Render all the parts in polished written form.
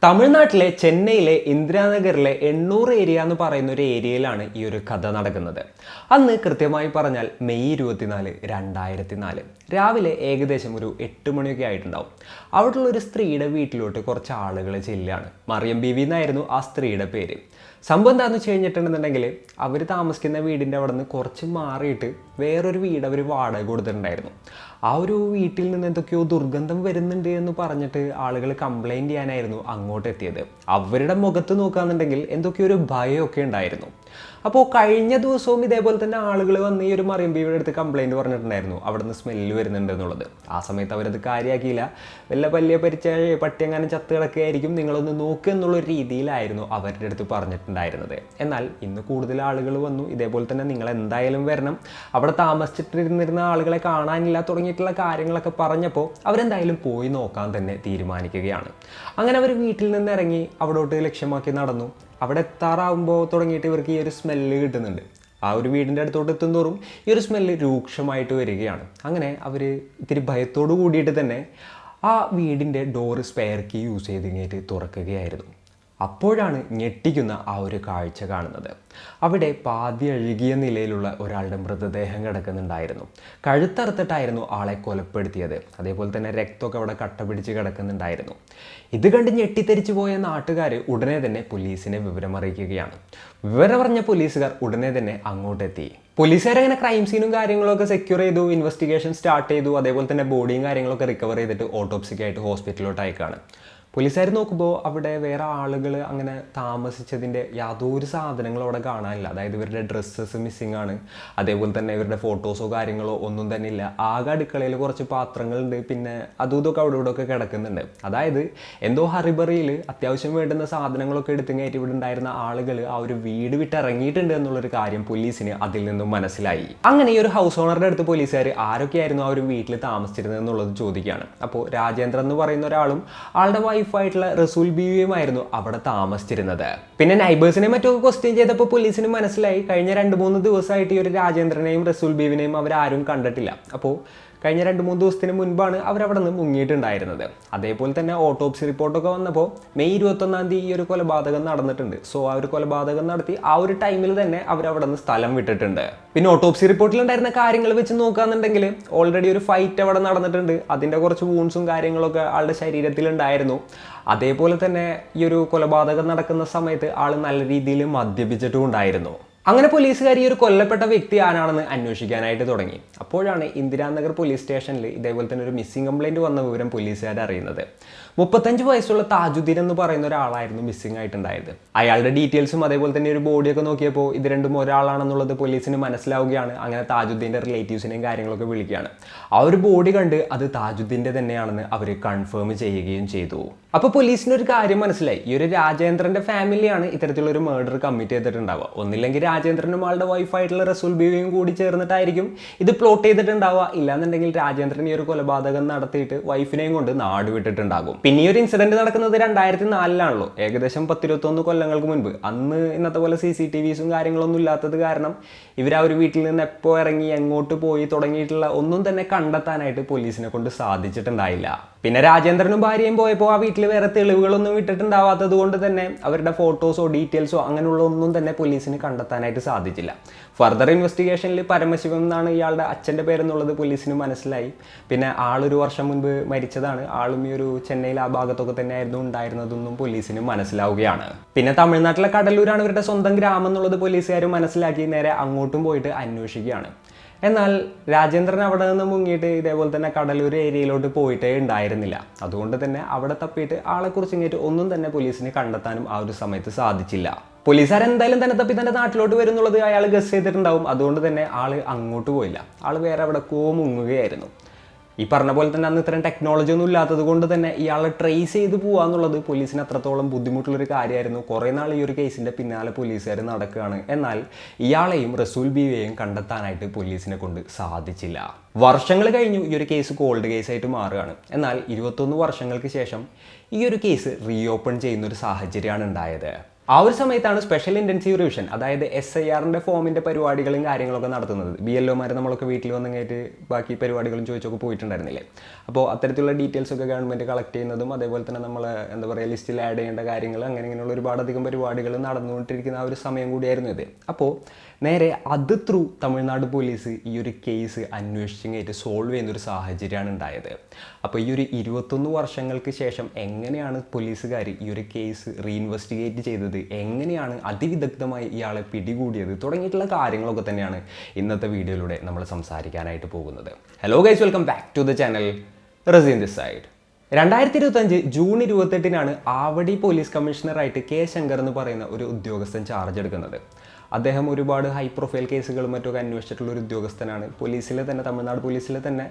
തമിഴ്നാട്ടിലെ ചെന്നൈയിലെ ഇന്ദിരാനഗറിലെ 800 ഏരിയ എന്ന് പറയുന്ന ഒരു ഏരിയയിലാണ് ഈ ഒരു കഥ നടക്കുന്നത്. അന്ന് കൃത്യമായി പറഞ്ഞാൽ മെയ് 24, 2004 രാവിലെ ഏകദേശം ഒരു 8 മണിയൊക്കെ ആയിട്ടുണ്ടാവും. അവിടെയുള്ള ഒരു സ്ത്രീയുടെ വീട്ടിലോട്ട് കുറച്ച് ആളുകൾ ചെല്ലുകയാണ്. മറിയം ബീവി എന്നായിരുന്നു ആ സ്ത്രീയുടെ പേര്. സംഭവം എന്താണെന്ന് വെച്ച് കഴിഞ്ഞിട്ടുണ്ടെന്നുണ്ടെങ്കിൽ അവർ താമസിക്കുന്ന വീടിൻ്റെ അവിടെ നിന്ന് കുറച്ച് മാറിയിട്ട് വേറൊരു വീട് അവർ വാടക കൊടുത്തിട്ടുണ്ടായിരുന്നു. ആ ഒരു വീട്ടിൽ നിന്ന് എന്തൊക്കെയോ ദുർഗന്ധം വരുന്നുണ്ട് എന്ന് പറഞ്ഞിട്ട് ആളുകൾ കംപ്ലൈൻറ്റ് ചെയ്യാനായിരുന്നു അങ്ങോട്ട് എത്തിയത്. അവരുടെ മുഖത്ത് നോക്കുകയാണെന്നുണ്ടെങ്കിൽ എന്തൊക്കെയോ ഒരു ഭയമൊക്കെ ഉണ്ടായിരുന്നു. അപ്പോൾ കഴിഞ്ഞ ദിവസവും ഇതേപോലെ തന്നെ ആളുകൾ വന്ന് ഈ ഒരു മറിയം ബീവിയുടെ അടുത്ത് കംപ്ലൈൻറ്റ് പറഞ്ഞിട്ടുണ്ടായിരുന്നു അവിടെ നിന്ന് സ്മെല്ല് വരുന്നുണ്ട് എന്നുള്ളത്. ആ സമയത്ത് അവരത് കാര്യമാക്കിയില്ല. വല്ല പല്ലിയെ പരിച്ച പട്ടി എങ്ങാനും ചത്ത് കിടക്കുകയായിരിക്കും, നിങ്ങളൊന്ന് നോക്കുക എന്നുള്ളൊരു രീതിയിലായിരുന്നു അവരുടെ അടുത്ത് പറഞ്ഞിട്ടുണ്ടായിരുന്നത്. എന്നാൽ ഇന്ന് കൂടുതൽ ആളുകൾ വന്നു, ഇതേപോലെ തന്നെ നിങ്ങൾ എന്തായാലും വരണം, അവിടെ താമസിച്ചിട്ടിരുന്നിരുന്ന ആളുകളെ കാണാനില്ല തുടങ്ങിയിട്ടുള്ള കാര്യങ്ങളൊക്കെ പറഞ്ഞപ്പോൾ അവരെന്തായാലും പോയി നോക്കാൻ തന്നെ തീരുമാനിക്കുകയാണ്. അങ്ങനെ അവർ വീട്ടിൽ നിന്ന് ഇറങ്ങി അവിടോട്ട് ലക്ഷ്യമാക്കി നടന്നു. അവിടെ എത്താറാവുമ്പോൾ തുടങ്ങിയിട്ട് ഇവർക്ക് ഈ ഒരു സ്മെല്ല് കിട്ടുന്നുണ്ട്. ആ ഒരു വീടിൻ്റെ അടുത്തോട്ട് എത്തുന്തോറും ഈ ഒരു സ്മെല്ല് രൂക്ഷമായിട്ട് വരികയാണ്. അങ്ങനെ അവർ ഇത്തിരി ഭയത്തോടു കൂടിയിട്ട് തന്നെ ആ വീടിൻ്റെ ഡോറ് സ്പെയർ കീ യൂസ് ചെയ്ത് ഇങ്ങേറ്റ് തുറക്കുകയായിരുന്നു. അപ്പോഴാണ് ഞെട്ടിക്കുന്ന ആ ഒരു കാഴ്ച കാണുന്നത്. അവിടെ പാതി അഴുകിയ നിലയിലുള്ള ഒരാളുടെ മൃതദേഹം കിടക്കുന്നുണ്ടായിരുന്നു. കഴുത്തറുത്തിട്ടായിരുന്നു ആളെ കൊലപ്പെടുത്തിയത്. അതേപോലെ തന്നെ രക്തമൊക്കെ അവിടെ കട്ട പിടിച്ച് കിടക്കുന്നുണ്ടായിരുന്നു. ഇത് കണ്ട് ഞെട്ടിത്തെരിച്ചു പോയ നാട്ടുകാർ ഉടനെ തന്നെ പോലീസിനെ വിവരമറിയിക്കുകയാണ്. വിവരം പറഞ്ഞ പോലീസുകാർ ഉടനെ തന്നെ അങ്ങോട്ടെത്തി. പോലീസുകാരങ്ങനെ ക്രൈം സീനും കാര്യങ്ങളൊക്കെ സെക്യൂർ ചെയ്തു, ഇൻവെസ്റ്റിഗേഷൻ സ്റ്റാർട്ട് ചെയ്തു. അതേപോലെ തന്നെ ബോഡിയും കാര്യങ്ങളൊക്കെ റിക്കവർ ചെയ്തിട്ട് ഓട്ടോപ്സിക്കായിട്ട് ഹോസ്പിറ്റലിലോട്ട് അയക്കുകയാണ്. പോലീസുകാർ നോക്കുമ്പോൾ അവിടെ വേറെ ആളുകൾ അങ്ങനെ താമസിച്ചതിൻ്റെ യാതൊരു സാധനങ്ങളും അവിടെ കാണാനില്ല. അതായത് ഇവരുടെ ഡ്രസ്സസ് മിസ്സിങ് ആണ്. അതേപോലെ തന്നെ ഇവരുടെ ഫോട്ടോസോ കാര്യങ്ങളോ ഒന്നും തന്നെ ഇല്ല. ആകെ അടുക്കളയിൽ കുറച്ച് പാത്രങ്ങളുണ്ട്, പിന്നെ അതും ഇതൊക്കെ അവിടെ ഇവിടെ ഒക്കെ കിടക്കുന്നുണ്ട്. അതായത് എന്തോ ഹറിബറിയിൽ അത്യാവശ്യം വേണ്ടുന്ന സാധനങ്ങളൊക്കെ എടുത്തുകയറ്റി ഇവിടെ ഉണ്ടായിരുന്ന ആളുകൾ ആ ഒരു വീട് വിട്ട് ഇറങ്ങിയിട്ടുണ്ട് എന്നുള്ളൊരു കാര്യം പോലീസിന് അതിൽ നിന്നും മനസ്സിലായി. അങ്ങനെ ഈ ഒരു ഹൗസ് ഓണറുടെ അടുത്ത് പോലീസുകാർ ആരൊക്കെയായിരുന്നു ആ ഒരു വീട്ടിൽ താമസിച്ചിരുന്നത് എന്നുള്ളത് ചോദിക്കുകയാണ്. അപ്പോൾ രാജേന്ദ്രൻ എന്ന് പറയുന്ന ഒരാളും ആളുടെ വൈഫായിട്ടുള്ള റസൂൽ ബീവിയുമായിരുന്നു അവിടെ താമസിച്ചിരുന്നത്. പിന്നെ നൈബേഴ്സിനെ മറ്റൊക്കെ ക്വസ്റ്റ്യൻ ചെയ്തപ്പോൾ പോലീസിന് മനസ്സിലായി കഴിഞ്ഞ 2-3 ദിവസമായിട്ട് ഈ ഒരു രാജേന്ദ്രനെയും റസൂൽ ബീവിനെയും അവരാരും കണ്ടിട്ടില്ല. അപ്പോൾ കഴിഞ്ഞ 2-3 ദിവസത്തിന് മുൻപാണ് അവരവിടെ നിന്ന് മുങ്ങിയിട്ടുണ്ടായിരുന്നത്. അതേപോലെ തന്നെ ഓട്ടോപ്സി റിപ്പോർട്ടൊക്കെ വന്നപ്പോൾ മെയ് 21-ാം തീയതി ഈ ഒരു കൊലപാതകം നടന്നിട്ടുണ്ട്. സോ ആ ഒരു കൊലപാതകം നടത്തി ആ ഒരു ടൈമിൽ തന്നെ അവരവിടെ നിന്ന് സ്ഥലം വിട്ടിട്ടുണ്ട്. പിന്നെ ഓട്ടോപ്സി റിപ്പോർട്ടിലുണ്ടായിരുന്ന കാര്യങ്ങൾ വെച്ച് നോക്കുകയാണെന്നുണ്ടെങ്കിൽ ഓൾറെഡി ഒരു ഫൈറ്റ് അവിടെ നടന്നിട്ടുണ്ട്. അതിൻ്റെ കുറച്ച് വൂൺസും കാര്യങ്ങളൊക്കെ ആളുടെ ശരീരത്തിലുണ്ടായിരുന്നു. അതേപോലെ തന്നെ ഈ ഒരു കൊലപാതകം നടക്കുന്ന സമയത്ത് ആൾ നല്ല രീതിയിൽ മദ്യപിച്ചിട്ടും ഉണ്ടായിരുന്നു. അങ്ങനെ പോലീസുകാർ ഈ ഒരു കൊല്ലപ്പെട്ട വ്യക്തി ആരാണെന്ന് അന്വേഷിക്കാനായിട്ട് തുടങ്ങി. അപ്പോഴാണ് ഇന്ദിരാനഗർ പോലീസ് സ്റ്റേഷനിൽ ഇതേപോലെ തന്നെ ഒരു മിസ്സിംഗ് കംപ്ലൈൻറ്റ് വന്ന വിവരം പോലീസുകാർ അറിയുന്നത്. 35 വയസ്സുള്ള താജുദ്ദീൻ എന്ന് പറയുന്ന ഒരാളായിരുന്നു മിസ്സിംഗ് ആയിട്ടുണ്ടായത്. അയാളുടെ ഡീറ്റെയിൽസും അതേപോലെ തന്നെ ഒരു ബോഡിയൊക്കെ നോക്കിയപ്പോൾ ഇത് രണ്ടും ഒരാളാണെന്നുള്ളത് പോലീസിന് മനസ്സിലാവുകയാണ്. അങ്ങനെ താജുദ്ദീൻ്റെ റിലേറ്റീവ്സിനെയും കാര്യങ്ങളൊക്കെ വിളിക്കുകയാണ്. ആ ഒരു ബോഡി കണ്ട് അത് താജുദ്ദീൻ്റെ തന്നെയാണെന്ന് അവർ കൺഫേം ചെയ്യുകയും ചെയ്തു. അപ്പോൾ പോലീസിന് ഒരു കാര്യം മനസ്സിലായി, ഈ ഒരു രാജേന്ദ്രൻ്റെ ഫാമിലിയാണ് ഇത്തരത്തിലൊരു മർഡർ കമ്മിറ്റ് ചെയ്തിട്ടുണ്ടാവുക. ഒന്നില്ലെങ്കിൽ രാജേന്ദ്രനും ആളുടെ വൈഫായിട്ടുള്ള റസൂൽ ബീവിയും കൂടി ചേർന്നിട്ടായിരിക്കും ഇത് പ്ലോട്ട് ചെയ്തിട്ടുണ്ടാവുക. ഇല്ലാന്നുണ്ടെങ്കിൽ രാജേന്ദ്രൻ ഈ ഒരു കൊലപാതകം നടത്തിയിട്ട് വൈഫിനെയും കൊണ്ട് നാട് വിട്ടിട്ടുണ്ടാകും. പിന്നെ ഈ ഒരു ഇൻസിഡന്റ് നടക്കുന്നത് 2004-ലാണല്ലോ, ഏകദേശം 10-21 കൊല്ലങ്ങൾക്ക് മുൻപ്. അന്ന് ഇന്നത്തെ പോലെ CCTVസും കാര്യങ്ങളൊന്നും ഇല്ലാത്തത് കാരണം ഇവർ ആ ഒരു വീട്ടിൽ നിന്ന് എപ്പോൾ ഇറങ്ങി എങ്ങോട്ട് പോയി തുടങ്ങിയിട്ടുള്ള ഒന്നും തന്നെ കണ്ടെത്താനായിട്ട് പോലീസിനെ കൊണ്ട് സാധിച്ചിട്ടുണ്ടായില്ല. പിന്നെ രാജേന്ദ്രനും ഭാര്യയും പോയപ്പോൾ ആ വീട്ടിൽ വേറെ തെളിവുകളൊന്നും ഇട്ടിട്ടുണ്ടാവാത്തത് കൊണ്ട് തന്നെ അവരുടെ ഫോട്ടോസോ ഡീറ്റെയിൽസോ അങ്ങനെയുള്ള ഒന്നും തന്നെ പോലീസിന് കണ്ടെത്താനായിട്ട് സാധിച്ചില്ല. ഫർദർ ഇൻവെസ്റ്റിഗേഷനിൽ പരമശിവം എന്നാണ് ഇയാളുടെ അച്ഛൻ്റെ പേരെന്നുള്ളത് പോലീസിന് മനസ്സിലായി. പിന്നെ ആളൊരു വർഷം മുൻപ് മരിച്ചതാണ്. ആളും ഈ ഒരു ചെന്നൈയിൽ ആ ഭാഗത്തൊക്കെ തന്നെയായിരുന്നു ഉണ്ടായിരുന്നതെന്നും പോലീസിന് മനസ്സിലാവുകയാണ്. പിന്നെ തമിഴ്നാട്ടിലെ കടലൂരാണ് ഇവരുടെ സ്വന്തം ഗ്രാമം എന്നുള്ളത് പോലീസുകാർ മനസ്സിലാക്കി നേരെ അങ്ങോട്ടും പോയിട്ട് അന്വേഷിക്കുകയാണ്. എന്നാൽ രാജേന്ദ്രൻ അവിടെ നിന്ന് മുങ്ങിയിട്ട് ഇതേപോലെ തന്നെ കടലൂർ ഏരിയയിലോട്ട് പോയിട്ടേ ഉണ്ടായിരുന്നില്ല. അതുകൊണ്ട് തന്നെ അവിടെ തപ്പിയിട്ട് ആളെക്കുറിച്ച് ഇങ്ങോട്ട് ഒന്നും തന്നെ പോലീസിന് കണ്ടെത്താനും ആ ഒരു സമയത്ത് സാധിച്ചില്ല. പോലീസുകാർ എന്തായാലും തന്നെ തപ്പി തൻ്റെ നാട്ടിലോട്ട് വരുന്നുള്ളത് അയാൾ ഗസ് ചെയ്തിട്ടുണ്ടാവും. അതുകൊണ്ട് തന്നെ ആൾ അങ്ങോട്ട് പോയില്ല. ആൾ വേറെ എവിടെക്കോ മുങ്ങുകയായിരുന്നു. ഈ പറഞ്ഞ പോലെ തന്നെ അന്ന് ഇത്രയും ടെക്നോളജി ഒന്നും ഇല്ലാത്തത് കൊണ്ട് തന്നെ ഇയാളെ ട്രേസ് ചെയ്ത് പോകുക എന്നുള്ളത് പോലീസിന് അത്രത്തോളം ബുദ്ധിമുട്ടുള്ളൊരു കാര്യമായിരുന്നു. കുറേ നാൾ ഈ ഒരു കേസിൻ്റെ പിന്നാലെ പോലീസുകാർ നടക്കുകയാണ്. എന്നാൽ ഇയാളെയും റസൂൽ ബീവിയെയും കണ്ടെത്താനായിട്ട് പോലീസിനെ കൊണ്ട് സാധിച്ചില്ല. വർഷങ്ങൾ കഴിഞ്ഞു ഈ ഒരു കേസ് കോൾഡ് കേസായിട്ട് മാറുകയാണ്. എന്നാൽ 21 വർഷങ്ങൾക്ക് ശേഷം ഈ ഒരു കേസ് റീഓപ്പൺ ചെയ്യുന്നൊരു സാഹചര്യമാണ് ഉണ്ടായത്. ആ ഒരു സമയത്താണ് സ്പെഷ്യൽ ഇൻറ്റൻസീവ് റിവിഷൻ, അതായത് SIRൻ്റെ ഫോമിൻ്റെ പരിപാടികളും കാര്യങ്ങളൊക്കെ നടത്തുന്നത്. BLOമാർ നമ്മളൊക്കെ വീട്ടിൽ വന്ന് കഴിഞ്ഞിട്ട് ബാക്കി പരിപാടികളും ചോദിച്ചൊക്കെ പോയിട്ടുണ്ടായിരുന്നില്ലേ. അപ്പോൾ അത്തരത്തിലുള്ള ഡീറ്റെയിൽസൊക്കെ ഗവൺമെൻറ് കളക്ട് ചെയ്യുന്നതും അതേപോലെ തന്നെ നമ്മൾ എന്താ പറയുക ലിസ്റ്റിൽ ആഡ് ചെയ്യേണ്ട കാര്യങ്ങൾ ഇങ്ങനെയുള്ള ഒരുപാടധികം പരിപാടികൾ നടന്നുകൊണ്ടിരിക്കുന്ന ആ ഒരു സമയം കൂടിയായിരുന്നു ഇത്. അപ്പോൾ നേരെ അത് ത്രൂ തമിഴ്നാട് പോലീസ് ഈ ഒരു കേസ് അന്വേഷിച്ചിങ്ങായിട്ട് സോൾവ് ചെയ്യുന്നൊരു സാഹചര്യമാണ് ഉണ്ടായത്. അപ്പോൾ ഈ ഒരു 21 വർഷങ്ങൾക്ക് ശേഷം എങ്ങനെയാണ് പോലീസുകാർ ഈ ഒരു കേസ് റീഇൻവെസ്റ്റിഗേറ്റ് ചെയ്തത്, എങ്ങനെയാണ് അതിവിദഗ്ധമായി ഇയാളെ പിടികൂടിയത് തുടങ്ങിയിട്ടുള്ള കാര്യങ്ങളൊക്കെ തന്നെയാണ് ഇന്നത്തെ വീഡിയോയിലൂടെ നമ്മൾ സംസാരിക്കാനായിട്ട് പോകുന്നത്. Hello guys, welcome back to the channel. Razeen this side. 2025 June 28 Avadi police കമ്മീഷണറായിട്ട് K. ശങ്കർ എന്ന് പറയുന്ന ഒരു ഉദ്യോഗസ്ഥൻ ചാർജ് എടുക്കുന്നത്. അദ്ദേഹം ഒരുപാട് ഹൈ പ്രൊഫൈൽ കേസുകളും മറ്റൊക്കെ അന്വേഷിച്ചിട്ടുള്ള ഒരു ഉദ്യോഗസ്ഥനാണ്. പോലീസിലെ തന്നെ, തമിഴ്നാട് പോലീസിലെ തന്നെ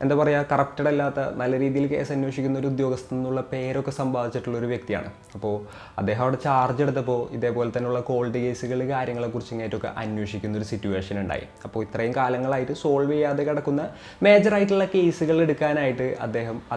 എന്താ പറയുക, കറപ്റ്റഡ് അല്ലാത്ത നല്ല രീതിയിൽ കേസ് അന്വേഷിക്കുന്ന ഒരു ഉദ്യോഗസ്ഥൻ എന്നുള്ള പേരൊക്കെ സമ്പാദിച്ചിട്ടുള്ള ഒരു വ്യക്തിയാണ്. അപ്പോൾ അദ്ദേഹം അവിടെ ചാർജ് എടുത്തപ്പോൾ ഇതേപോലെ തന്നെയുള്ള കോൾഡ് കേസുകൾ കാര്യങ്ങളെക്കുറിച്ച് ഇങ്ങനെയൊക്കെ അന്വേഷിക്കുന്ന ഒരു സിറ്റുവേഷൻ ഉണ്ടായി. അപ്പോൾ ഇത്രയും കാലങ്ങളായിട്ട് സോൾവ് ചെയ്യാതെ കിടക്കുന്ന മേജറായിട്ടുള്ള കേസുകൾ എടുക്കാനായിട്ട്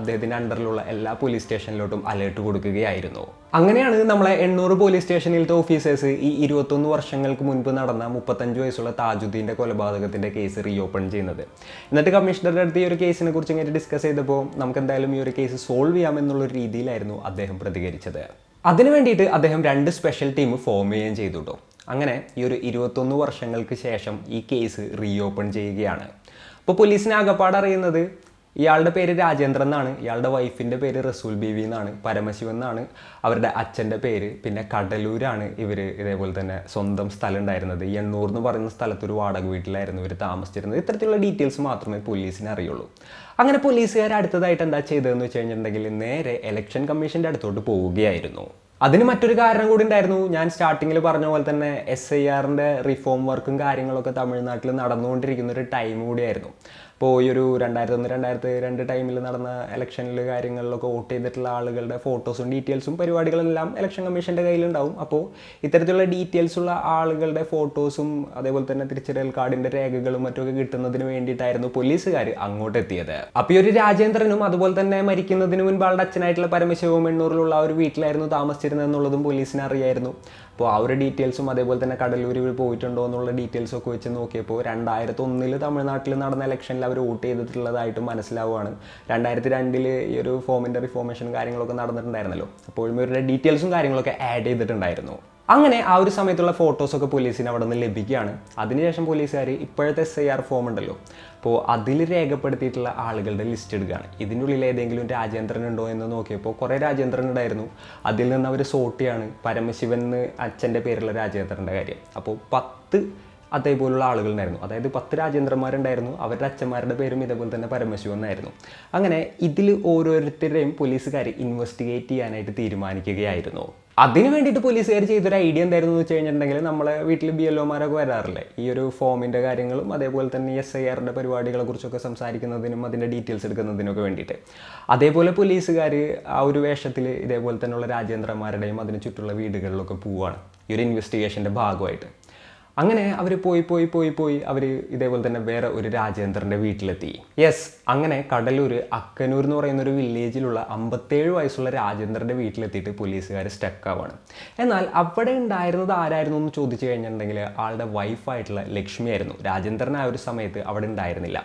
അദ്ദേഹത്തിൻ്റെ അണ്ടറിലുള്ള എല്ലാ പോലീസ് സ്റ്റേഷനിലോട്ടും അലേർട്ട് കൊടുക്കുകയായിരുന്നു. അങ്ങനെയാണ് നമ്മളെ 800 പോലീസ് സ്റ്റേഷനിലത്തെ ഓഫീസേഴ്സ് ഈ 21 വർഷങ്ങൾക്ക് മുൻപ് നടന്ന 35 വയസ്സുള്ള താജുദ്ദീൻ്റെ കൊലപാതകത്തിൻ്റെ കേസ് റീഓപ്പൺ ചെയ്യുന്നത്. എന്നിട്ട് കമ്മീഷണറുടെ അടുത്ത് ഈ ഒരു കേസിനെ കുറിച്ച് ഇങ്ങനെ ഡിസ്കസ് ചെയ്തപ്പോൾ നമുക്ക് എന്തായാലും ഈ ഒരു കേസ് സോൾവ് ചെയ്യാമെന്നുള്ള രീതിയിലായിരുന്നു അദ്ദേഹം പ്രതികരിച്ചത്. അതിനു വേണ്ടിയിട്ട് അദ്ദേഹം 2 സ്പെഷ്യൽ ടീം ഫോം ചെയ്യുകയും ചെയ്തു കേട്ടോ. അങ്ങനെ ഈ ഒരു 21 വർഷങ്ങൾക്ക് ശേഷം ഈ കേസ് റീഓപ്പൺ ചെയ്യുകയാണ്. അപ്പോൾ പോലീസിനെ ആകപ്പാട് അറിയുന്നത് ഇയാളുടെ പേര് രാജേന്ദ്രൻ എന്നാണ്, ഇയാളുടെ വൈഫിൻ്റെ പേര് റസൂൽ ബീവി എന്നാണ്, പരമശിവൻ എന്നാണ് അവരുടെ അച്ഛൻ്റെ പേര്, പിന്നെ കടലൂരാണ് ഇവർ ഇതേപോലെ തന്നെ സ്വന്തം സ്ഥലം ഉണ്ടായിരുന്നത്. 800 എന്ന് പറയുന്ന സ്ഥലത്ത് ഒരു വാടക വീട്ടിലായിരുന്നു ഇവർ താമസിച്ചിരുന്നത്. ഇത്തരത്തിലുള്ള ഡീറ്റെയിൽസ് മാത്രമേ പോലീസിന് അറിയുള്ളൂ. അങ്ങനെ പോലീസുകാർ അടുത്തതായിട്ട് എന്താ ചെയ്തതെന്ന് വെച്ച് കഴിഞ്ഞിട്ടുണ്ടെങ്കിൽ നേരെ ഇലക്ഷൻ കമ്മീഷൻ്റെ അടുത്തോട്ട് പോവുകയായിരുന്നു. അതിന് മറ്റൊരു കാരണം കൂടി ഉണ്ടായിരുന്നു. ഞാൻ സ്റ്റാർട്ടിങ്ങിൽ പറഞ്ഞ പോലെ തന്നെ SIRൻ്റെ റിഫോം വർക്കും കാര്യങ്ങളൊക്കെ തമിഴ്നാട്ടിൽ നടന്നുകൊണ്ടിരിക്കുന്ന ഒരു ടൈം കൂടിയായിരുന്നു. അപ്പോൾ ഈ ഒരു 2001-2002 ടൈമിൽ നടന്ന ഇലക്ഷനിൽ കാര്യങ്ങളിലൊക്കെ വോട്ട് ചെയ്തിട്ടുള്ള ആളുകളുടെ ഫോട്ടോസും ഡീറ്റെയിൽസും പരിപാടികളെല്ലാം ഇലക്ഷൻ കമ്മീഷൻ്റെ കയ്യിലുണ്ടാവും. അപ്പോൾ ഇത്തരത്തിലുള്ള ഡീറ്റെയിൽസുള്ള ആളുകളുടെ ഫോട്ടോസും അതേപോലെ തന്നെ തിരിച്ചറിയൽ കാർഡിൻ്റെ രേഖകളും മറ്റൊക്കെ കിട്ടുന്നതിന് വേണ്ടിയിട്ടായിരുന്നു പോലീസുകാർ അങ്ങോട്ട് എത്തിയത്. അപ്പോൾ ഈ ഒരു രാജേന്ദ്രനും അതുപോലെ തന്നെ മരിക്കുന്നതിന് മുൻപ് ആളുടെ അച്ഛനായിട്ടുള്ള പരമശിവവും 800-ലുള്ള ആ ഒരു വീട്ടിലായിരുന്നു താമസിച്ചിരുന്നത് എന്നുള്ളതും പോലീസിന് അറിയായിരുന്നു. അപ്പോൾ ആ ഒരു ഡീറ്റെയിൽസും അതേപോലെ തന്നെ കടലൂരിൽ പോയിട്ടുണ്ടോ എന്നുള്ള ഡീറ്റെയിൽസൊക്കെ വെച്ച് നോക്കിയപ്പോൾ 2001 തമിഴ്നാട്ടിൽ നടന്ന ഇലക്ഷനിൽ അവർ വോട്ട് ചെയ്തിട്ടുള്ളതായിട്ട് മനസ്സിലാവുകയാണ്. 2002 ഈ ഒരു ഫോമിൻ്റെ റിഫോർമേഷൻ കാര്യങ്ങളൊക്കെ നടന്നിട്ടുണ്ടായിരുന്നല്ലോ. അപ്പോഴും ഇവരുടെ ഡീറ്റെയിൽസും കാര്യങ്ങളൊക്കെ ആഡ് ചെയ്തിട്ടുണ്ടായിരുന്നു. അങ്ങനെ ആ ഒരു സമയത്തുള്ള ഫോട്ടോസൊക്കെ പോലീസിന് അവിടെ നിന്ന് ലഭിക്കുകയാണ്. അതിനുശേഷം പോലീസുകാർ ഇപ്പോഴത്തെ SIR ഫോം ഉണ്ടല്ലോ, അപ്പോൾ അതിൽ രേഖപ്പെടുത്തിയിട്ടുള്ള ആളുകളുടെ ലിസ്റ്റ് എടുക്കുകയാണ്. ഇതിൻ്റെ ഉള്ളിൽ ഏതെങ്കിലും രാജേന്ദ്രൻ ഉണ്ടോ എന്ന് നോക്കിയപ്പോൾ കുറേ രാജേന്ദ്രൻ ഉണ്ടായിരുന്നു. അതിൽ നിന്ന് അവർ സോർട്ട് ചെയ്യാണ് പരമശിവൻ എന്ന് അച്ഛൻ്റെ പേരുള്ള രാജേന്ദ്രൻ്റെ കാര്യം. അപ്പോൾ 10 അതേപോലുള്ള ആളുകളുണ്ടായിരുന്നു, അതായത് 10 രാജേന്ദ്രന്മാരുണ്ടായിരുന്നു. അവരുടെ അച്ഛന്മാരുടെ പേരും ഇതേപോലെ തന്നെ പരമശിവൻ എന്നായിരുന്നു. അങ്ങനെ ഇതിൽ ഓരോരുത്തരെയും പോലീസുകാർ ഇൻവെസ്റ്റിഗേറ്റ് ചെയ്യാനായിട്ട് തീരുമാനിക്കുകയായിരുന്നു. അതിന് വേണ്ടിയിട്ട് പോലീസുകാർ ചെയ്തൊരു ഐഡിയ എന്തായിരുന്നു എന്ന് വെച്ച് കഴിഞ്ഞിട്ടുണ്ടെങ്കിൽ നമ്മളെ വീട്ടിൽ BLOമാരൊക്കെ വരാറില്ലേ ഈ ഒരു ഫോമിൻ്റെ കാര്യങ്ങളും അതേപോലെ തന്നെ SIRൻ്റെ പരിപാടികളെ കുറിച്ചൊക്കെ സംസാരിക്കുന്നതിനും അതിൻ്റെ ഡീറ്റെയിൽസ് എടുക്കുന്നതിനൊക്കെ വേണ്ടിയിട്ട്. അതേപോലെ പോലീസുകാർ ആ ഒരു വേഷത്തിൽ ഇതേപോലെ തന്നെയുള്ള രാജേന്ദ്രന്മാരുടെയും അതിന് ചുറ്റുള്ള വീടുകളിലൊക്കെ പോവുകയാണ് ഈ ഒരു ഇൻവെസ്റ്റിഗേഷൻ്റെ ഭാഗമായിട്ട്. അങ്ങനെ അവർ പോയി അവർ ഇതേപോലെ തന്നെ വേറെ ഒരു രാജേന്ദ്രൻ്റെ വീട്ടിലെത്തി. യെസ്, അങ്ങനെ കടലൂർ അക്കനൂർ എന്ന് പറയുന്ന ഒരു വില്ലേജിലുള്ള 57 വയസ്സുള്ള രാജേന്ദ്രൻ്റെ വീട്ടിലെത്തിയിട്ട് പോലീസുകാർ സ്റ്റക്കാവാണ്. എന്നാൽ അവിടെ ഉണ്ടായിരുന്നത് ആരായിരുന്നു എന്ന് ചോദിച്ചു കഴിഞ്ഞിട്ടുണ്ടെങ്കിൽ ആളുടെ വൈഫായിട്ടുള്ള ലക്ഷ്മിയായിരുന്നു. രാജേന്ദ്രൻ ആ ഒരു സമയത്ത് അവിടെ ഉണ്ടായിരുന്നില്ല.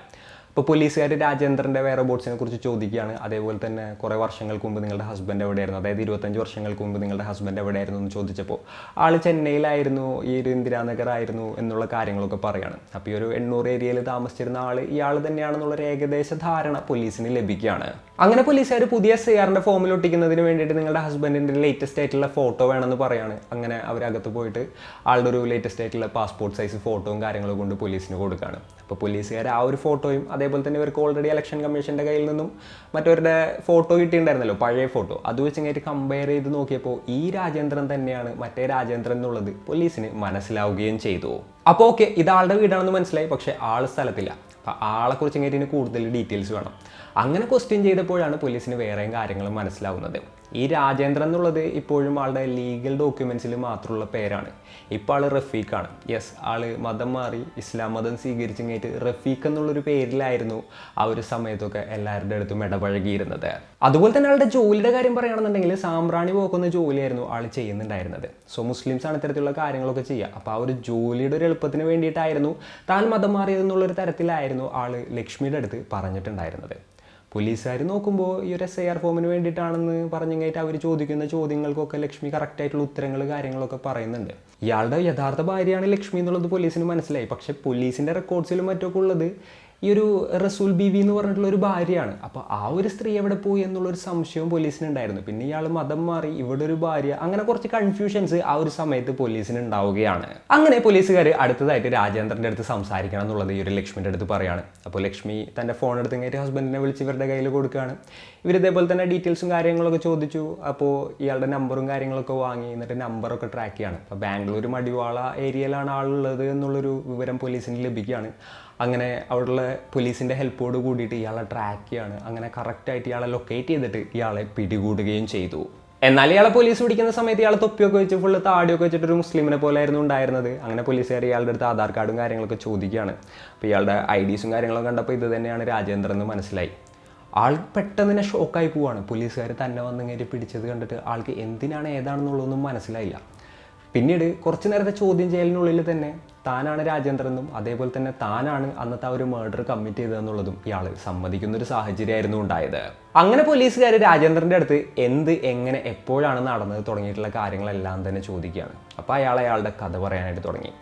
ഇപ്പോൾ പോലീസുകാർ രാജേന്ദ്രൻ്റെ വേറെ ബോട്ട്സിനെ കുറിച്ച് ചോദിക്കുകയാണ്. അതേപോലെ തന്നെ കുറേ വർഷങ്ങൾക്ക് മുമ്പ് നിങ്ങളുടെ ഹസ്ബൻഡ് എവിടെയായിരുന്നു, അതായത് 25 വർഷങ്ങൾക്ക് മുമ്പ് നിങ്ങളുടെ ഹസ്ബൻഡ് എവിടെയായിരുന്നു എന്ന് ചോദിച്ചപ്പോൾ ആൾ ചെന്നൈയിലായിരുന്നു, ഈ ഒരു ഇന്ദിരാനഗർ ആയിരുന്നു എന്നുള്ള കാര്യങ്ങളൊക്കെ പറയുകയാണ്. അപ്പോൾ ഈ ഒരു 800 ഏരിയയിൽ താമസിച്ചിരുന്ന ഇയാൾ തന്നെയാണെന്നുള്ള ഒരു ഏകദേശ ധാരണ പോലീസിന് ലഭിക്കുകയാണ്. അങ്ങനെ പോലീസുകാർ പുതിയ SIRൻ്റെ ഫോമിൽ ഒട്ടിക്കുന്നതിന് വേണ്ടിയിട്ട് നിങ്ങളുടെ ഹസ്ബൻഡിൻ്റെ ലേറ്റസ്റ്റ് ആയിട്ടുള്ള ഫോട്ടോ വേണമെന്ന് പറയാണ്. അങ്ങനെ അവരകത്ത് പോയിട്ട് ആളുടെ ഒരു ലേറ്റസ്റ്റ് ആയിട്ടുള്ള പാസ്പോർട്ട് സൈസ് ഫോട്ടോയും കാര്യങ്ങളും കൊണ്ട് പോലീസിന് കൊടുക്കുകയാണ്. അപ്പോൾ പോലീസുകാർ ആ ഒരു ഫോട്ടോയും അതേപോലെ തന്നെ ഇവർക്ക് ഓൾറെഡി ഇലക്ഷൻ കമ്മീഷൻ്റെ കയ്യിൽ നിന്നും മറ്റവരുടെ ഫോട്ടോ കിട്ടിയിട്ടുണ്ടായിരുന്നല്ലോ, പഴയ ഫോട്ടോ, അത് വെച്ച് ഇങ്ങനെ കമ്പയർ ചെയ്ത് നോക്കിയപ്പോൾ ഈ രാജേന്ദ്രൻ തന്നെയാണ് മറ്റേ രാജേന്ദ്രൻ എന്നുള്ളത് പോലീസിന് മനസ്സിലാവുകയും ചെയ്തു. അപ്പോൾ ഓക്കെ, ഇതാളുടെ വീടാണെന്ന് മനസ്സിലായി, പക്ഷേ ആൾ സ്ഥലത്തില്ല. അപ്പോൾ ആളെക്കുറിച്ച് ഇങ്ങനെ കൂടുതൽ ഡീറ്റെയിൽസ് വേണം. അങ്ങനെ ക്വസ്റ്റ്യൻ ചെയ്തപ്പോഴാണ് പോലീസിന് വേറെയും കാര്യങ്ങൾ മനസ്സിലാവുന്നത്. ഈ രാജേന്ദ്രൻ എന്നുള്ളത് ഇപ്പോഴും ആളുടെ ലീഗൽ ഡോക്യുമെൻറ്റ്സിൽ മാത്രമുള്ള പേരാണ്. ഇപ്പോൾ ആൾ റഫീഖാണ്. യെസ്, ആൾ മതം മാറി ഇസ്ലാം മതം സ്വീകരിച്ചിങ്ങേറ്റ് റഫീഖ് എന്നുള്ളൊരു പേരിലായിരുന്നു ആ ഒരു സമയത്തൊക്കെ എല്ലാവരുടെ അടുത്തും ഇടപഴകിയിരുന്നത്. അതുപോലെ തന്നെ ആളുടെ ജോലിയുടെ കാര്യം പറയുകയാണെന്നുണ്ടെങ്കിൽ സാമ്പ്രാണി പോക്കുന്ന ജോലിയായിരുന്നു ആൾ ചെയ്യുന്നുണ്ടായിരുന്നത്. സോ മുസ്ലിംസ് ആണ് ഇത്തരത്തിലുള്ള കാര്യങ്ങളൊക്കെ ചെയ്യുക. അപ്പോൾ ആ ഒരു ജോലിയുടെ ഒരു എളുപ്പത്തിന് വേണ്ടിയിട്ടായിരുന്നു താൻ മതം മാറിയതെന്നുള്ളൊരു തരത്തിലായിരുന്നു ആൾ ലക്ഷ്മിയുടെ അടുത്ത് പറഞ്ഞിട്ടുണ്ടായിരുന്നത്. പോലീസുകാർ നോക്കുമ്പോൾ ഈ ഒരു SIR ഫോമിന് വേണ്ടിയിട്ടാണെന്ന് പറഞ്ഞു കഴിഞ്ഞിട്ട് അവർ ചോദിക്കുന്ന ചോദ്യങ്ങൾക്കൊക്കെ ലക്ഷ്മി കറക്റ്റായിട്ടുള്ള ഉത്തരങ്ങൾ കാര്യങ്ങളൊക്കെ പറയുന്നുണ്ട്. ഇയാളുടെ യഥാർത്ഥ ഭാര്യയാണ് ലക്ഷ്മി എന്നുള്ളത് പോലീസിന് മനസ്സിലായി. പക്ഷേ പോലീസിൻ്റെ റെക്കോർഡ്സിലും മറ്റൊക്കെ ഉള്ളത് ഈ ഒരു റസൂൽ ബീവി എന്ന് പറഞ്ഞിട്ടുള്ള ഒരു ഭാര്യയാണ്. അപ്പോൾ ആ ഒരു സ്ത്രീ എവിടെ പോയി എന്നുള്ളൊരു സംശയവും പോലീസിനുണ്ടായിരുന്നു. പിന്നെ ഇയാൾ മതം മാറി, ഇവിടെ ഒരു ഭാര്യ, അങ്ങനെ കുറച്ച് കൺഫ്യൂഷൻസ് ആ ഒരു സമയത്ത് പോലീസിന് ഉണ്ടാവുകയാണ്. അങ്ങനെ പോലീസുകാർ അടുത്തതായിട്ട് രാജേന്ദ്രൻ്റെ അടുത്ത് സംസാരിക്കണം എന്നുള്ളത് ഈ ഒരു ലക്ഷ്മിൻ്റെ അടുത്ത് പറയാണ്. അപ്പോൾ ലക്ഷ്മി തൻ്റെ ഫോൺ എടുത്ത് കഴിഞ്ഞിട്ട് ഹസ്ബൻഡിനെ വിളിച്ച് ഇവരുടെ കയ്യിൽ കൊടുക്കുകയാണ്. ഇവരിതേപോലെ തന്നെ ഡീറ്റെയിൽസും കാര്യങ്ങളൊക്കെ ചോദിച്ചു. അപ്പോൾ ഇയാളുടെ നമ്പറും കാര്യങ്ങളൊക്കെ വാങ്ങി, എന്നിട്ട് നമ്പറൊക്കെ ട്രാക്ക് ചെയ്യാണ്. അപ്പോൾ ബാംഗ്ലൂർ മടിവാള ഏരിയയിലാണ് ആളുള്ളത് എന്നുള്ളൊരു വിവരം പോലീസിന് ലഭിക്കുകയാണ്. അങ്ങനെ അവിടെയുള്ള പോലീസിൻ്റെ ഹെൽപ്പോട് കൂടിയിട്ട് ഇയാളെ ട്രാക്ക് ചെയ്യാണ്. അങ്ങനെ കറക്റ്റായിട്ട് ഇയാളെ ലൊക്കേറ്റ് ചെയ്തിട്ട് ഇയാളെ പിടികൂടുകയും ചെയ്തു. എന്നാൽ ഇയാളെ പോലീസ് പിടിക്കുന്ന സമയത്ത് ഇയാളെ തൊപ്പിയൊക്കെ വെച്ച് ഫുള്ള് താടിയൊക്കെ വെച്ചിട്ടൊരു മുസ്ലിമിനെ പോലെ ആയിരുന്നു ഉണ്ടായിരുന്നത്. അങ്ങനെ പോലീസുകാർ ഇയാളുടെ അടുത്ത് ആധാർ കാർഡും കാര്യങ്ങളൊക്കെ ചോദിക്കുകയാണ്. അപ്പോൾ ഇയാളുടെ IDസും കാര്യങ്ങളൊക്കെ കണ്ടപ്പോൾ ഇത് തന്നെയാണ് രാജേന്ദ്രൻ എന്ന് മനസ്സിലായി. ആൾ പെട്ടെന്ന് തന്നെ ഷോക്കായി പോവാണ്. പോലീസുകാർ തന്നെ വന്ന് കയറി പിടിച്ചത് കണ്ടിട്ട് ആൾക്ക് എന്തിനാണ് ഏതാണെന്നുള്ളതൊന്നും മനസ്സിലായില്ല. പിന്നീട് കുറച്ച് നേരത്തെ ചോദ്യം ചെയ്യലിനുള്ളിൽ തന്നെ താനാണ് രാജേന്ദ്രനും അതേപോലെ തന്നെ താനാണ് അന്നത്തെ ആ ഒരു മർഡർ കമ്മിറ്റ് ചെയ്തതെന്നുള്ളതും ഇയാൾ സമ്മതിക്കുന്നൊരു സാഹചര്യമായിരുന്നു ഉണ്ടായത്. അങ്ങനെ പോലീസുകാർ രാജേന്ദ്രൻ്റെ അടുത്ത് എന്ത്, എങ്ങനെ, എപ്പോഴാണ് നടന്നത് തുടങ്ങിയിട്ടുള്ള കാര്യങ്ങളെല്ലാം തന്നെ ചോദിക്കുകയാണ്. അപ്പോൾ അയാളുടെ കഥ പറയാനായിട്ട് തുടങ്ങി.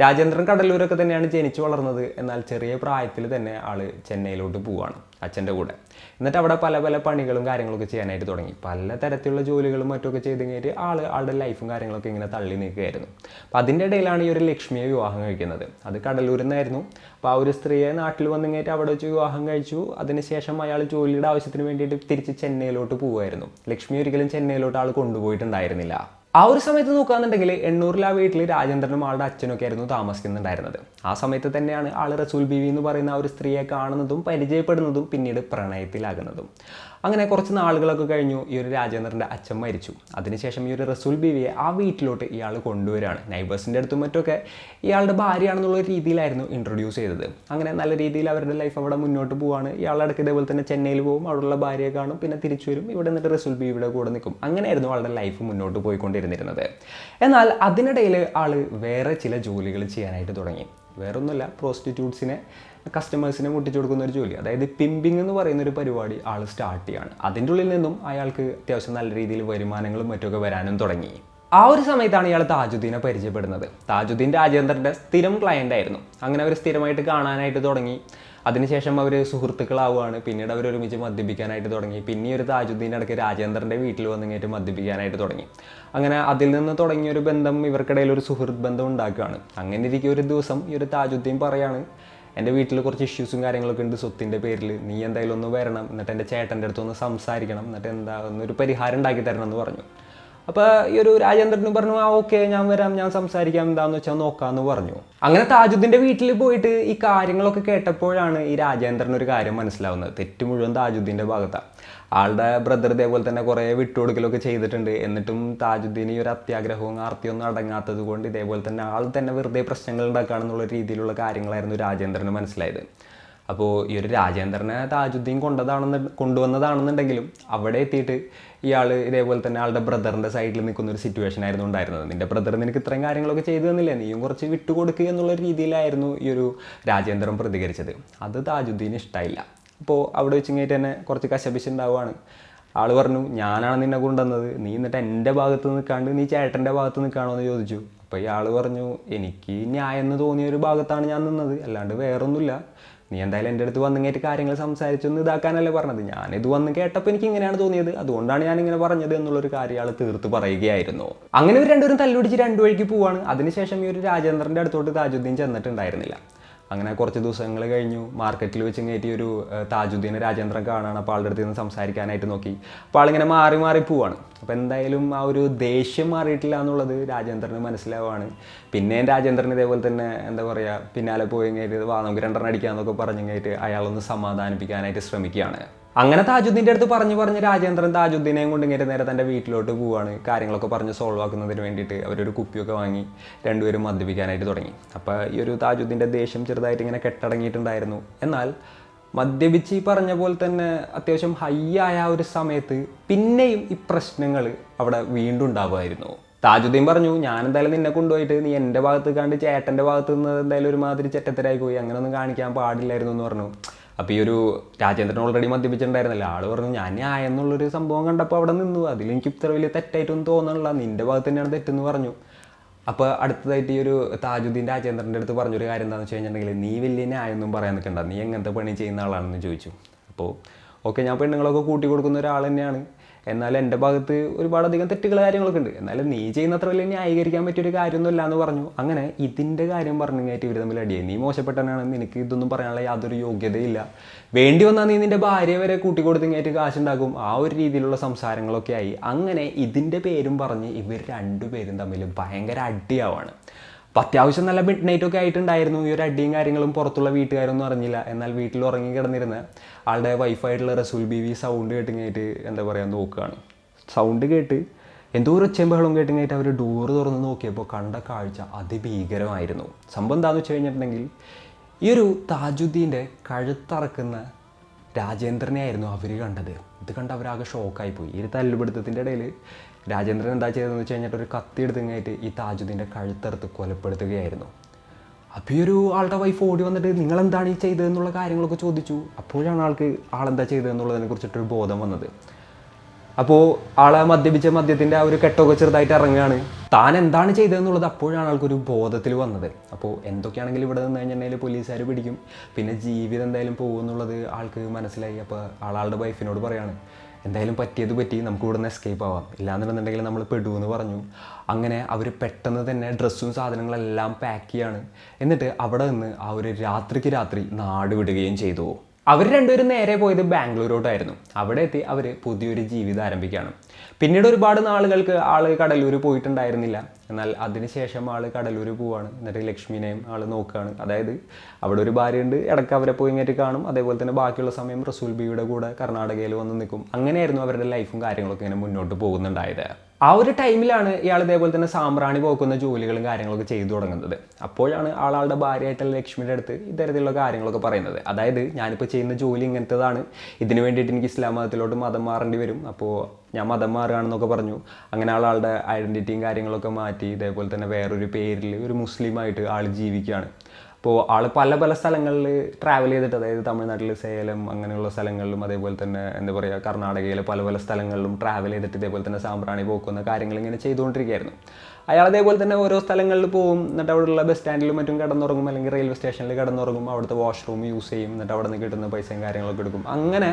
രാജേന്ദ്രൻ കടലൂരൊക്കെ തന്നെയാണ് ജനിച്ചു വളർന്നത്. എന്നാൽ ചെറിയ പ്രായത്തിൽ തന്നെ ആൾ ചെന്നൈയിലോട്ട് പോവുകയാണ് അച്ഛൻ്റെ കൂടെ. എന്നിട്ട് അവിടെ പല പല പണികളും കാര്യങ്ങളൊക്കെ ചെയ്യാനായിട്ട് തുടങ്ങി. പല തരത്തിലുള്ള ജോലികളും മറ്റുമൊക്കെ ചെയ്ത് കഴിഞ്ഞിട്ട് ആളുടെ ലൈഫും കാര്യങ്ങളൊക്കെ ഇങ്ങനെ തള്ളി നീക്കുകയായിരുന്നു. അപ്പോൾ അതിൻ്റെ ഇടയിലാണ് ഈ ഒരു ലക്ഷ്മിയെ വിവാഹം കഴിക്കുന്നത്. അത് കടലൂരിൽ നിന്നായിരുന്നു. അപ്പോൾ ആ ഒരു സ്ത്രീയെ നാട്ടിൽ വന്നു കഴിഞ്ഞിട്ട് അവിടെ വെച്ച് വിവാഹം കഴിച്ചു. അതിനുശേഷം അയാൾ ജോലിയുടെ ആവശ്യത്തിന് വേണ്ടിയിട്ട് തിരിച്ച് ചെന്നൈയിലോട്ട് പോകുമായിരുന്നു. ലക്ഷ്മി ഒരിക്കലും ചെന്നൈയിലോട്ട് ആൾ കൊണ്ടുപോയിട്ടുണ്ടായിരുന്നില്ല. ആ ഒരു സമയത്ത് നോക്കുകയാണെന്നുണ്ടെങ്കിൽ 800 ആ വീട്ടിൽ രാജേന്ദ്രനും ആളുടെ അച്ഛനൊക്കെ ആയിരുന്നു താമസിക്കുന്നുണ്ടായിരുന്നത്. ആ സമയത്ത് തന്നെയാണ് ആൾ റസൂൽ ബീവി എന്ന് പറയുന്ന ആ ഒരു സ്ത്രീയെ കാണുന്നതും പരിചയപ്പെടുന്നതും പിന്നീട് പ്രണയത്തിലാകുന്നതും. അങ്ങനെ കുറച്ച് നാളുകളൊക്കെ കഴിഞ്ഞു. ഈ ഒരു രാജേന്ദ്രൻ്റെ അച്ഛൻ മരിച്ചു. അതിനുശേഷം ഈ ഒരു റസൂൽ ബീവിയെ ആ വീട്ടിലോട്ട് ഇയാൾ കൊണ്ടുവരികയാണ്. നൈബേഴ്സിൻ്റെ അടുത്തും മറ്റൊക്കെ ഇയാളുടെ ഭാര്യയാണെന്നുള്ള രീതിയിലായിരുന്നു ഇൻട്രൊഡ്യൂസ് ചെയ്തത്. അങ്ങനെ നല്ല രീതിയിൽ അവരുടെ ലൈഫ് അവിടെ മുന്നോട്ട് പോവാണ്. ഇയാളുടെ ഇതേപോലെ തന്നെ ചെന്നൈയിൽ പോകും, അവിടെയുള്ള ഭാര്യയെ കാണും, പിന്നെ തിരിച്ചു വരും, ഇവിടെ നിന്നിട്ട് റസൂൽ ബീവിയുടെ കൂടെ നിൽക്കും. അങ്ങനെയായിരുന്നു ആളുടെ ലൈഫ് മുന്നോട്ട് പോയിക്കൊണ്ടിരുന്നിരുന്നത്. എന്നാൽ അതിനിടയിൽ ആൾ വേറെ ചില ജോലികൾ ചെയ്യാനായിട്ട് തുടങ്ങി. വേറൊന്നുമില്ല, പ്രോസ്റ്റിറ്റ്യൂട്ട്സിനെ കസ്റ്റമേഴ്സിനെ മുട്ടിച്ചു കൊടുക്കുന്ന ഒരു ജോലി, അതായത് പിമ്പിങ് എന്ന് പറയുന്ന ഒരു പരിപാടി ആൾ സ്റ്റാർട്ട് ചെയ്യാണ്. അതിൻ്റെ ഉള്ളിൽ നിന്നും അയാൾക്ക് അത്യാവശ്യം നല്ല രീതിയിൽ വരുമാനങ്ങളും മറ്റൊക്കെ വരാനും തുടങ്ങി. ആ ഒരു സമയത്താണ് ഇയാൾ താജുദ്ദീനെ പരിചയപ്പെടുന്നത്. താജുദ്ദീൻ രാജേന്ദ്രൻ്റെ സ്ഥിരം ക്ലയൻ്റ് ആയിരുന്നു. അങ്ങനെ അവർ സ്ഥിരമായിട്ട് കാണാനായിട്ട് തുടങ്ങി. അതിനുശേഷം അവർ സുഹൃത്തുക്കളാവുകയാണ്. പിന്നീട് അവർ ഒരുമിച്ച് മദ്യപിക്കാനായിട്ട് തുടങ്ങി. പിന്നെ ഒരു താജുദ്ദീൻ്റെ ഇടയ്ക്ക് രാജേന്ദ്രൻ്റെ വീട്ടിൽ വന്നിങ്ങേറ്റ് മദ്യപിക്കാനായിട്ട് തുടങ്ങി. അങ്ങനെ അതിൽ നിന്ന് തുടങ്ങിയൊരു ബന്ധം ഇവർക്കിടയിൽ ഒരു സുഹൃത്ത് ബന്ധം ഉണ്ടാക്കുകയാണ്. അങ്ങനെ ഇരിക്കും ഒരു ദിവസം ഈ ഒരു താജുദ്ദീൻ പറയാണ്, എൻ്റെ വീട്ടിൽ കുറച്ച് ഇഷ്യൂസും കാര്യങ്ങളൊക്കെ ഉണ്ട് സ്വത്തിൻ്റെ പേരിൽ, നീ എന്തായാലും ഒന്ന് വരണം, എന്നിട്ട് എൻ്റെ ചേട്ടൻ്റെ അടുത്തൊന്ന് സംസാരിക്കണം, എന്നിട്ട് എന്താ ഒന്നൊരു പരിഹാരം ഉണ്ടാക്കി തരണം എന്ന് പറഞ്ഞു. അപ്പോൾ ഈ ഒരു രാജേന്ദ്രനും പറഞ്ഞു, ആ ഓക്കെ ഞാൻ വരാം, ഞാൻ സംസാരിക്കാം, എന്താണെന്ന് വെച്ചാൽ നോക്കാമെന്ന് പറഞ്ഞു. അങ്ങനെ താജുദ്ദീൻ്റെ വീട്ടിൽ പോയിട്ട് ഈ കാര്യങ്ങളൊക്കെ കേട്ടപ്പോഴാണ് ഈ രാജേന്ദ്രൻ ഒരു കാര്യം മനസ്സിലാവുന്നത്. തെറ്റ് മുഴുവൻ താജുദ്ദീൻ്റെ ഭാഗത്താണ്. ആളുടെ ബ്രദർ ഇതേപോലെ തന്നെ കുറേ വിട്ടുകൊടുക്കലൊക്കെ ചെയ്തിട്ടുണ്ട്. എന്നിട്ടും താജുദ്ദീൻ ഈ ഒരു അത്യാഗ്രഹവും ആർത്തിയൊന്നും അടങ്ങാത്തത് കൊണ്ട് ഇതേപോലെ തന്നെ ആൾ തന്നെ വെറുതെ പ്രശ്നങ്ങൾ ഉണ്ടാക്കുകയാണെന്നുള്ള രീതിയിലുള്ള കാര്യങ്ങളായിരുന്നു രാജേന്ദ്രന് മനസ്സിലായത്. അപ്പോൾ ഈ ഒരു രാജേന്ദ്രനെ താജുദ്ദീൻ കൊണ്ടുവന്നതാണെന്നുണ്ടെങ്കിലും അവിടെ എത്തിയിട്ട് ഇയാൾ ഇതേപോലെ തന്നെ ആളുടെ ബ്രദറിൻ്റെ സൈഡിൽ നിൽക്കുന്ന ഒരു സിറ്റുവേഷൻ ആയിരുന്നു ഉണ്ടായിരുന്നത്. നിൻ്റെ ബ്രദർ നിനക്ക് ഇത്രയും കാര്യങ്ങളൊക്കെ ചെയ്തു തന്നില്ലേ, നീയും കുറച്ച് വിട്ടുകൊടുക്കുക എന്നുള്ള രീതിയിലായിരുന്നു ഈ ഒരു രാജേന്ദ്രൻ പ്രതികരിച്ചത്. അത് താജുദ്ദീന് ഇഷ്ടമായില്ല. അപ്പോൾ അവിടെ വെച്ച് കഴിഞ്ഞിട്ട് തന്നെ കുറച്ച് കശപിശുണ്ടാവുകയാണ്. ആൾ പറഞ്ഞു, ഞാനാണ് നിന്നെ കൊണ്ടുവന്നത്, നീ എന്നിട്ട് എൻ്റെ ഭാഗത്ത് നിൽക്കാണ്ട് നീ ചേട്ടൻ്റെ ഭാഗത്ത് നിൽക്കുകയാണോ എന്ന് ചോദിച്ചു. അപ്പോൾ ഇയാൾ പറഞ്ഞു, എനിക്ക് ന്യായം എന്ന് തോന്നിയ ഒരു ഭാഗത്താണ് ഞാൻ നിന്നത്, അല്ലാണ്ട് വേറൊന്നുമില്ല. നീ എന്തായാലും എൻ്റെ അടുത്ത് വന്നിങ്ങേറ്റ് കാര്യങ്ങൾ സംസാരിച്ചൊന്ന് ഇതാക്കാനല്ലേ പറഞ്ഞത്, ഞാനിത് വന്ന് കേട്ടപ്പോൾ എനിക്ക് ഇങ്ങനെയാണ് തോന്നിയത്, അതുകൊണ്ടാണ് ഞാനിങ്ങനെ പറഞ്ഞത് എന്നുള്ളൊരു കാര്യം ആൾ തീർത്ത് പറയുകയായിരുന്നു. അങ്ങനെ ഇവർ രണ്ടുപേരും തല്ലുപിടിച്ച് രണ്ടു വഴിക്ക് പോവാണ്. അതിനുശേഷം ഈ ഒരു രാജേന്ദ്രൻ്റെ അടുത്തോട്ട് താജുദ്ദീൻ ചെന്നിട്ടുണ്ടായിരുന്നില്ല. അങ്ങനെ കുറച്ച് ദിവസങ്ങൾ കഴിഞ്ഞു. മാർക്കറ്റിൽ വെച്ച് കയറ്റി ഒരു താജുദ്ദീനെ രാജേന്ദ്രൻ കാണാണ്. അപ്പോൾ ആളുടെ അടുത്ത് നിന്ന് സംസാരിക്കാനായിട്ട് നോക്കി. അപ്പോൾ ആളിങ്ങനെ മാറി പോവാണ്. അപ്പോൾ എന്തായാലും ആ ഒരു ദേഷ്യം മാറിയിട്ടില്ല എന്നുള്ളത് രാജേന്ദ്രന് മനസ്സിലാവുകയാണ്. പിന്നെയും രാജേന്ദ്രൻ ഇതേപോലെ തന്നെ എന്താ പറയുക, പിന്നാലെ പോയി കഴിഞ്ഞിട്ട് നമുക്ക് 2 അടിക്കാന്നൊക്കെ പറഞ്ഞു കഴിഞ്ഞിട്ട് അയാളൊന്ന് സമാധാനിപ്പിക്കാനായിട്ട് ശ്രമിക്കുകയാണ്. അങ്ങനെ താജുദ്ദീൻ്റെ അടുത്ത് പറഞ്ഞ് രാജേന്ദ്രൻ താജുദ്ദീനെയും കൊണ്ട് ഇങ്ങനെ നേരെ തൻ്റെ വീട്ടിലോട്ട് പോവാണ്. കാര്യങ്ങളൊക്കെ പറഞ്ഞ് സോൾവ് ആക്കുന്നതിന് വേണ്ടിയിട്ട് അവരൊരു കുപ്പിയൊക്കെ വാങ്ങി രണ്ടുപേരും മദ്യപിക്കാനായിട്ട് തുടങ്ങി. അപ്പോൾ ഈ ഒരു താജുദ്ദീൻ്റെ ദേഷ്യം ചെറുതായിട്ട് ഇങ്ങനെ കെട്ടടങ്ങിയിട്ടുണ്ടായിരുന്നു. എന്നാൽ മദ്യപിച്ച് ഈ പറഞ്ഞ പോലെ തന്നെ അത്യാവശ്യം ഹൈ ആയ ഒരു സമയത്ത് പിന്നെയും ഈ പ്രശ്നങ്ങൾ അവിടെ വീണ്ടും ഉണ്ടാവുമായിരുന്നു. താജുദ്ദീൻ പറഞ്ഞു, ഞാൻ എന്തായാലും നിന്നെ കൊണ്ടുപോയിട്ട് നീ എൻ്റെ ഭാഗത്ത് കണ്ട് ചേട്ടൻ്റെ ഭാഗത്ത് നിന്ന് എന്തായാലും ഒരുമാതിരി ചെറ്റത്തരായി പോയി, അങ്ങനെയൊന്നും കാണിക്കാൻ പാടില്ലായിരുന്നു എന്ന് പറഞ്ഞു. അപ്പോൾ ഈ ഒരു രാജേന്ദ്രൻ ഓൾറെഡി മദ്യപിച്ചിട്ടുണ്ടായിരുന്നില്ല. ആൾ പറഞ്ഞു, ഞാൻ ന്യായെന്നുള്ളൊരു സംഭവം കണ്ടപ്പോൾ അവിടെ നിന്നു, അതിലെനിക്ക് ഇത്ര വലിയ തെറ്റായിട്ടൊന്നും തോന്നണില്ല, നിൻ്റെ ഭാഗത്ത് തന്നെയാണ് തെറ്റെന്ന് പറഞ്ഞു. അപ്പോൾ അടുത്തതായിട്ട് ഈ ഒരു താജുദ്ദീൻ രാജേന്ദ്രൻ്റെ അടുത്ത് പറഞ്ഞൊരു കാര്യം എന്താണെന്ന് വെച്ച് കഴിഞ്ഞിട്ടുണ്ടെങ്കിൽ, നീ വലിയ ന്യായമൊന്നും പറയാൻ നിൽക്കണ്ട, നീ എങ്ങനത്തെ പണി ചെയ്യുന്ന ആളാണെന്ന് ചോദിച്ചു. അപ്പോൾ ഓക്കെ, ഞാൻ പെണ്ണുങ്ങളൊക്കെ കൂട്ടി കൊടുക്കുന്ന ഒരാൾ തന്നെയാണ്, എന്നാൽ എൻ്റെ ഭാഗത്ത് ഒരുപാടധികം തെറ്റുകൾ കാര്യങ്ങളൊക്കെ ഉണ്ട്, എന്നാലും നീ ചെയ്യുന്നത്ര വലിയ ന്യായീകരിക്കാൻ പറ്റിയൊരു കാര്യമൊന്നുമില്ല എന്ന് പറഞ്ഞു. അങ്ങനെ ഇതിൻ്റെ കാര്യം പറഞ്ഞു കഴിഞ്ഞിട്ട് ഇവർ തമ്മിൽ അടിയായി. നീ മോശപ്പെട്ടവനാണ്, നിനക്ക് ഇതൊന്നും പറയാനുള്ള യാതൊരു യോഗ്യതയില്ല, വേണ്ടി വന്നാൽ നീ നിൻ്റെ ഭാര്യ വരെ കൂട്ടിക്കൊടുത്തിങ്ങായിട്ട് കാശുണ്ടാക്കും, ആ ഒരു രീതിയിലുള്ള സംസാരങ്ങളൊക്കെ ആയി. അങ്ങനെ ഇതിൻ്റെ പേരും പറഞ്ഞ് ഇവർ രണ്ടുപേരും തമ്മിൽ ഭയങ്കര അടിയാവാണ്. അപ്പോൾ അത്യാവശ്യം നല്ല മിഡ് നൈറ്റൊക്കെ ആയിട്ടുണ്ടായിരുന്നു. ഈ ഒരു അടിയും കാര്യങ്ങളും പുറത്തുള്ള വീട്ടുകാരൊന്നും അറിഞ്ഞില്ല. എന്നാൽ വീട്ടിൽ ഉറങ്ങി കിടന്നിരുന്ന ആളുടെ വൈഫായിട്ടുള്ള റസൂൽ ബീവി സൗണ്ട് കേട്ടിങ്ങായിട്ട് എന്താ പറയുക നോക്കുകയാണ്. സൗണ്ട് കേട്ട് എന്തോ ഒരു ഒച്ചയും ബഹളവും കേട്ടിങ്ങായിട്ട് അവർ ഡോറ് തുറന്ന് നോക്കിയപ്പോൾ കണ്ട കാഴ്ച അതിഭീകരമായിരുന്നു. സംഭവം എന്താണെന്ന് വെച്ച് കഴിഞ്ഞിട്ടുണ്ടെങ്കിൽ, ഈ ഒരു താജുദ്ദീൻ്റെ കഴുത്തറക്കുന്ന രാജേന്ദ്രനെ ആയിരുന്നു അവർ കണ്ടത്. ഇത് കണ്ട് അവരാകെ ഷോക്കായിപ്പോയി. ഈ ഒരു തല്ലുപിടുത്തത്തിൻ്റെ ഇടയിൽ രാജേന്ദ്രൻ എന്താ ചെയ്തതെന്ന് വെച്ച് കഴിഞ്ഞിട്ട് ഒരു കത്തി എടുത്തങ്ങായിട്ട് ഈ താജുദ്ദീൻ്റെ കഴുത്തറുത്ത് കൊലപ്പെടുത്തുകയായിരുന്നു. അപ്പോൾ ഈ ഒരു ആളുടെ വൈഫ് ഓടി വന്നിട്ട് നിങ്ങളെന്താണ് ഈ ചെയ്തതെന്നുള്ള കാര്യങ്ങളൊക്കെ ചോദിച്ചു. അപ്പോഴാണ് ആളെന്താ ചെയ്തതെന്നുള്ളതിനെ കുറിച്ചിട്ടൊരു ബോധം വന്നത്. അപ്പോൾ ആളെ മദ്യത്തിൻ്റെ ആ ഒരു കെട്ടൊക്കെ ചെറുതായിട്ട് ഇറങ്ങുകയാണ്. താൻ എന്താണ് ചെയ്തതെന്നുള്ളത് അപ്പോഴാണ് ആൾക്കൊരു ബോധത്തിൽ വന്നത്. അപ്പോൾ എന്തൊക്കെയാണെങ്കിലും ഇവിടെ നിന്ന് കഴിഞ്ഞിട്ടുണ്ടെങ്കിൽ പോലീസുകാർ പിടിക്കും, പിന്നെ ജീവിതം എന്തായാലും പോകുമെന്നുള്ളത് ആൾക്ക് മനസ്സിലായി. അപ്പോൾ ആളുടെ വൈഫിനോട് പറയാണ്, എന്തായാലും പറ്റിയത് പറ്റി, നമുക്ക് ഇവിടെ നിന്ന് എസ്കേപ്പ് ആവാം, ഇല്ലാന്നുണ്ടെന്നുണ്ടെങ്കിൽ നമ്മൾ പെടുമെന്ന് പറഞ്ഞു. അങ്ങനെ അവർ പെട്ടെന്ന് തന്നെ ഡ്രസ്സും സാധനങ്ങളെല്ലാം പാക്ക് ചെയ്യാണ്. എന്നിട്ട് അവിടെ നിന്ന് ആ ഒരു രാത്രിക്ക് രാത്രി നാട് വിടുകയും ചെയ്തു. അവർ രണ്ടുപേരും നേരെ പോയത് ബാംഗ്ലൂരോട്ടായിരുന്നു. അവിടെ എത്തി അവർ പുതിയൊരു ജീവിതം ആരംഭിക്കുകയാണ്. പിന്നീട് ഒരുപാട് നാളുകൾക്ക് ആൾ കടലൂർ പോയിട്ടുണ്ടായിരുന്നില്ല. എന്നാൽ അതിനുശേഷം ആൾ കടലൂർ പോവാണ്. എന്നിട്ട് ലക്ഷ്മിനെയും ആൾ നോക്കുകയാണ്. അതായത് അവിടെ ഒരു ഭാര്യയുണ്ട്, ഇടയ്ക്ക് അവരെ പോയി ഇങ്ങോട്ട് കാണും. അതേപോലെ തന്നെ ബാക്കിയുള്ള സമയം റസൂൽ ബിയുടെ കൂടെ കർണാടകയിൽ വന്ന് നിൽക്കും. അങ്ങനെയായിരുന്നു അവരുടെ ലൈഫും കാര്യങ്ങളൊക്കെ ഇങ്ങനെ മുന്നോട്ട് പോകുന്നുണ്ടായത്. ആ ഒരു ടൈമിലാണ് ഇയാൾ ഇതേപോലെ തന്നെ സാമ്പ്രാണി പോക്കുന്ന ജോലികളും കാര്യങ്ങളൊക്കെ ചെയ്തു തുടങ്ങുന്നത്. അപ്പോഴാണ് ആളുടെ ഭാര്യയായിട്ടുള്ള ലക്ഷ്മിയുടെ അടുത്ത് ഇത്തരത്തിലുള്ള കാര്യങ്ങളൊക്കെ പറയുന്നത്. അതായത് ഞാനിപ്പോൾ ചെയ്യുന്ന ജോലി ഇങ്ങനത്തേതാണ്, ഇതിന് വേണ്ടിയിട്ട് എനിക്ക് ഇസ്ലാം മതത്തിലോട്ട് മതം മാറേണ്ടി വരും, അപ്പോൾ ഞാൻ മതം മാറുകയാണെന്നൊക്കെ പറഞ്ഞു. അങ്ങനെ ആളുടെ ഐഡൻറ്റിറ്റിയും കാര്യങ്ങളൊക്കെ മാറ്റി ഇതേപോലെ തന്നെ വേറൊരു പേരിൽ ഒരു മുസ്ലിമായിട്ട് ആൾ ജീവിക്കുകയാണ്. അപ്പോൾ ആൾ പല സ്ഥലങ്ങളിൽ ട്രാവൽ ചെയ്തിട്ട്, അതായത് തമിഴ്നാട്ടിൽ സേലം അങ്ങനെയുള്ള സ്ഥലങ്ങളിലും അതേപോലെ തന്നെ എന്താ പറയുക കർണാടകയിലെ പല സ്ഥലങ്ങളിലും ട്രാവൽ ചെയ്തിട്ട് ഇതേപോലെ തന്നെ സാമ്പ്രാണി പോക്കുന്ന കാര്യങ്ങൾ ഇങ്ങനെ ചെയ്തുകൊണ്ടിരിക്കുകയായിരുന്നു. അയാൾ അതേപോലെ തന്നെ ഓരോ സ്ഥലങ്ങളിൽ പോകും, എന്നിട്ട് അവിടെയുള്ള ബസ് സ്റ്റാൻഡിലും മറ്റും കിടന്നുറങ്ങും, അല്ലെങ്കിൽ റെയിൽവേ സ്റ്റേഷനിൽ കിടന്നുറങ്ങും, അവിടുത്തെ വാഷ്റൂം യൂസ് ചെയ്യും, എന്നിട്ട് അവിടെ നിന്ന് കിട്ടുന്ന പൈസയും കാര്യങ്ങളൊക്കെ എടുക്കും. അങ്ങനെ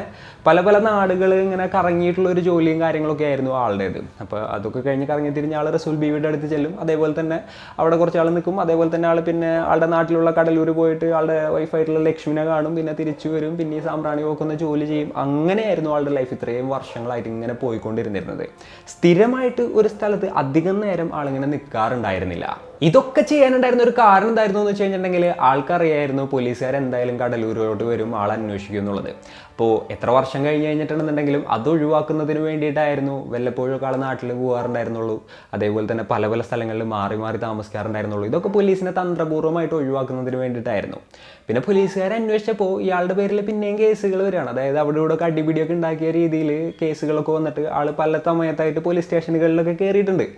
പല നാടുകൾ ഇങ്ങനെ കറങ്ങിയിട്ടുള്ള ഒരു ജോലിയും കാര്യങ്ങളൊക്കെ ആയിരുന്നു ആളുടേത്. അപ്പോൾ അതൊക്കെ കഴിഞ്ഞ് കറങ്ങി തിരിഞ്ഞ് ആൾ റസൂൽ ബീവിയുടെ അടുത്ത് ചെല്ലും. അതേപോലെ തന്നെ അവിടെ കുറച്ച് ആൾ നിൽക്കും. അതേപോലെ തന്നെ ആൾ പിന്നെ ആളുടെ നാട്ടിലുള്ള കടലൂർ പോയിട്ട് ആളുടെ വൈഫായിട്ടുള്ള ലക്ഷ്മിനെ കാണും, പിന്നെ തിരിച്ചു വരും, പിന്നെ ഈ സാമ്പ്രാണി പോക്കുന്ന ജോലി ചെയ്യും. അങ്ങനെയായിരുന്നു ആളുടെ ലൈഫ് ഇത്രയും വർഷങ്ങളായിട്ട് ഇങ്ങനെ പോയിക്കൊണ്ടിരുന്നിരുന്നത്. സ്ഥിരമായിട്ട് ഒരു സ്ഥലത്ത് അധികം നേരം ആളിങ്ങനെ നിൽക്കാറുണ്ടായിരുന്നില്ല. ഇതൊക്കെ ചെയ്യാനുണ്ടായിരുന്ന ഒരു കാരണം എന്തായിരുന്നു എന്ന് വെച്ച് കഴിഞ്ഞിട്ടുണ്ടെങ്കിൽ, ആൾക്കറിയായിരുന്നു പോലീസുകാർ എന്തായാലും കടലൂരിലോട്ട് വരും, ആൾ അന്വേഷിക്കും എന്നുള്ളത്. അപ്പോൾ എത്ര വർഷം കഴിഞ്ഞിട്ടുണ്ടെന്നുണ്ടെങ്കിലും അത് ഒഴിവാക്കുന്നതിന് വേണ്ടിയിട്ടായിരുന്നു വല്ലപ്പോഴും ആൾ നാട്ടിൽ പോകാറുണ്ടായിരുന്നുള്ളൂ. അതേപോലെ തന്നെ പല സ്ഥലങ്ങളിൽ മാറി താമസിക്കാറുണ്ടായിരുന്നുള്ളൂ. ഇതൊക്കെ പോലീസിനെ തന്ത്രപൂർവ്വമായിട്ട് ഒഴിവാക്കുന്നതിന് വേണ്ടിയിട്ടായിരുന്നു. പിന്നെ പോലീസുകാർ അന്വേഷിച്ചപ്പോൾ ഇയാളുടെ പേരിൽ പിന്നെയും കേസുകൾ വരികയാണ്. അതായത് അവിടെ ഇവിടെ അടിപിടിയൊക്കെ ഉണ്ടാക്കിയ രീതിയിൽ കേസുകളൊക്കെ വന്നിട്ട് ആൾ പല സമയത്തായിട്ട് പോലീസ് സ്റ്റേഷനുകളിലൊക്കെ കയറിയിട്ടുണ്ട്.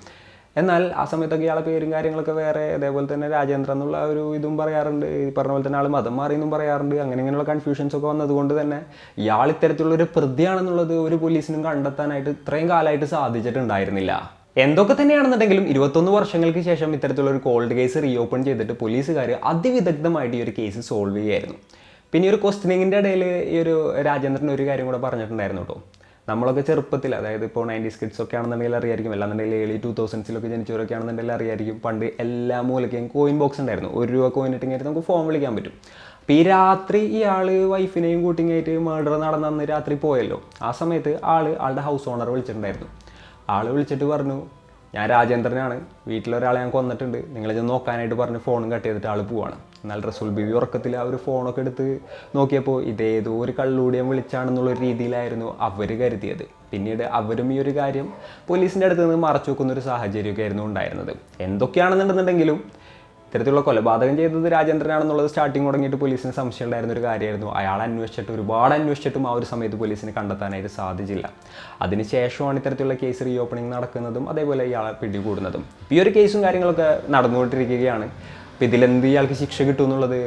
എന്നാൽ ആ സമയത്തൊക്കെ ഇയാളെ പേരും കാര്യങ്ങളൊക്കെ വേറെ, അതേപോലെ തന്നെ രാജേന്ദ്രൻ എന്നുള്ള ഒരു ഇതും പറയാറുണ്ട്, ഈ പറഞ്ഞ പോലെ തന്നെ ആൾ മതം മാറിയെന്നും പറയാറുണ്ട്. ഇങ്ങനെയുള്ള കൺഫ്യൂഷൻസ് ഒക്കെ വന്നതുകൊണ്ട് തന്നെ ഇയാൾ ഇത്തരത്തിലുള്ളൊരു പ്രതിയാണെന്നുള്ളത് ഒരു പോലീസിനും കണ്ടെത്താനായിട്ട് ഇത്രയും കാലമായിട്ട് സാധിച്ചിട്ടുണ്ടായിരുന്നില്ല. എന്തൊക്കെ തന്നെയാണെന്നുണ്ടെങ്കിലും 21 വർഷങ്ങൾക്ക് ശേഷം ഇത്തരത്തിലുള്ളൊരു കോൾഡ് കേസ് റീഓപ്പൺ ചെയ്തിട്ട് പോലീസുകാർ അതിവിദഗ്ധമായിട്ട് ഈ ഒരു കേസ് സോൾവ് ചെയ്യുകയായിരുന്നു. പിന്നെ ഈ ഒരു ക്വസ്റ്റ്യനിങ്ങിൻ്റെ ഇടയിൽ ഈ ഒരു രാജേന്ദ്രൻ ഒരു കാര്യം കൂടെ പറഞ്ഞിട്ടുണ്ടായിരുന്നു കേട്ടോ. നമ്മളൊക്കെ ചെറുപ്പത്തിൽ, അതായത് ഇപ്പോൾ 90s കിഡ്സ് ഒക്കെ ആണെന്നുണ്ടെങ്കിൽ അറിയായിരിക്കും, അല്ലാന്നുണ്ടെങ്കിൽ ഏർലി 2000s ജനിച്ചവരൊക്കെ ആണെന്നുണ്ടെങ്കിൽ അറിയായിരിക്കും, പണ്ട് എല്ലാ മൂലയ്ക്കും കോയിൻ ബോക്സ് ഉണ്ടായിരുന്നു. 1 രൂപ കോയിൻ ഇട്ടിങ്ങായിട്ട് നമുക്ക് ഫോൺ വിളിക്കാൻ പറ്റും. അപ്പോൾ ഈ രാത്രി ഇയാൾ വൈഫിനെയും കൂട്ടിങ്ങായിട്ട് മർഡർ നടന്നന്ന് രാത്രി പോയല്ലോ, ആ സമയത്ത് ആളുടെ ഹൗസ് ഓണർ വിളിച്ചിട്ടുണ്ടായിരുന്നു. ആൾ വിളിച്ചിട്ട് പറഞ്ഞു, ഞാൻ രാജേന്ദ്രനാണ്, വീട്ടിലൊരാളെ ഞാൻ കൊന്നിട്ടുണ്ട്, നിങ്ങളിത് നോക്കാനായിട്ട് പറഞ്ഞ് ഫോണും കട്ട് ചെയ്തിട്ട് ആൾ പോവാണ്. എന്നാൽ റസൂൽ ബീവി ഉറക്കത്തിൽ ആ ഒരു ഫോണൊക്കെ എടുത്ത് നോക്കിയപ്പോൾ ഇതേതോ ഒരു കള്ളൂടിയം വിളിച്ചാണെന്നുള്ളൊരു രീതിയിലായിരുന്നു അവർ കരുതിയത്. പിന്നീട് അവരും ഈ ഒരു കാര്യം പോലീസിൻ്റെ അടുത്ത് നിന്ന് മറച്ചു വെക്കുന്ന ഒരു സാഹചര്യമൊക്കെ ആയിരുന്നു ഉണ്ടായിരുന്നത്. എന്തൊക്കെയാണെന്നുണ്ടെന്നുണ്ടെങ്കിലും ഇത്തരത്തിലുള്ള കൊലപാതകം ചെയ്തത് രാജേന്ദ്രനാണെന്നുള്ളത് സ്റ്റാർട്ടിങ് തുടങ്ങിയിട്ട് പോലീസിന് സംശയം ഉണ്ടായിരുന്ന ഒരു കാര്യമായിരുന്നു. അയാൾ ഒരുപാട് അന്വേഷിച്ചിട്ടും ആ ഒരു സമയത്ത് പോലീസിന് കണ്ടെത്താനായിട്ട് സാധിച്ചില്ല. അതിനുശേഷമാണ് ഇത്തരത്തിലുള്ള കേസ് റീ ഓപ്പണിംഗ് നടക്കുന്നതും അതേപോലെ ഇയാളെ പിടികൂടുന്നതും. ഈ ഒരു കേസും കാര്യങ്ങളൊക്കെ നടന്നുകൊണ്ടിരിക്കുകയാണ്. അപ്പോൾ ഇതിലെന്ത് ഇയാൾക്ക് ശിക്ഷ കിട്ടുമെന്നുള്ളത്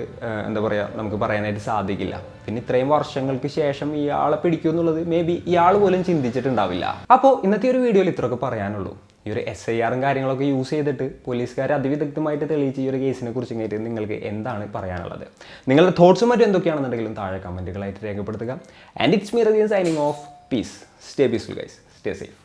എന്താ പറയുക, നമുക്ക് പറയാനായിട്ട് സാധിക്കില്ല. പിന്നെ ഇത്രയും വർഷങ്ങൾക്ക് ശേഷം ഇയാളെ പിടിക്കും എന്നുള്ളത് മേ ബി ഇയാൾ പോലും ചിന്തിച്ചിട്ടുണ്ടാവില്ല. അപ്പോൾ ഇന്നത്തെ ഒരു വീഡിയോയിൽ ഇത്രയൊക്കെ പറയാനുള്ളൂ. ഈ ഒരു SIR കാര്യങ്ങളൊക്കെ യൂസ് ചെയ്തിട്ട് പോലീസുകാർ അതിവിദഗ്ധമായിട്ട് തെളിയിച്ച ഈ ഒരു കേസിനെ കുറിച്ച് നിങ്ങൾക്ക് എന്താണ് പറയാനുള്ളത്? നിങ്ങളുടെ തോട്ട്സും മറ്റും എന്തൊക്കെയാണെന്നുണ്ടെങ്കിലും താഴെ കമൻറ്റുകളായിട്ട് രേഖപ്പെടുത്തുക. And it's me Radiyan signing off. Peace. Stay peaceful guys. Stay safe.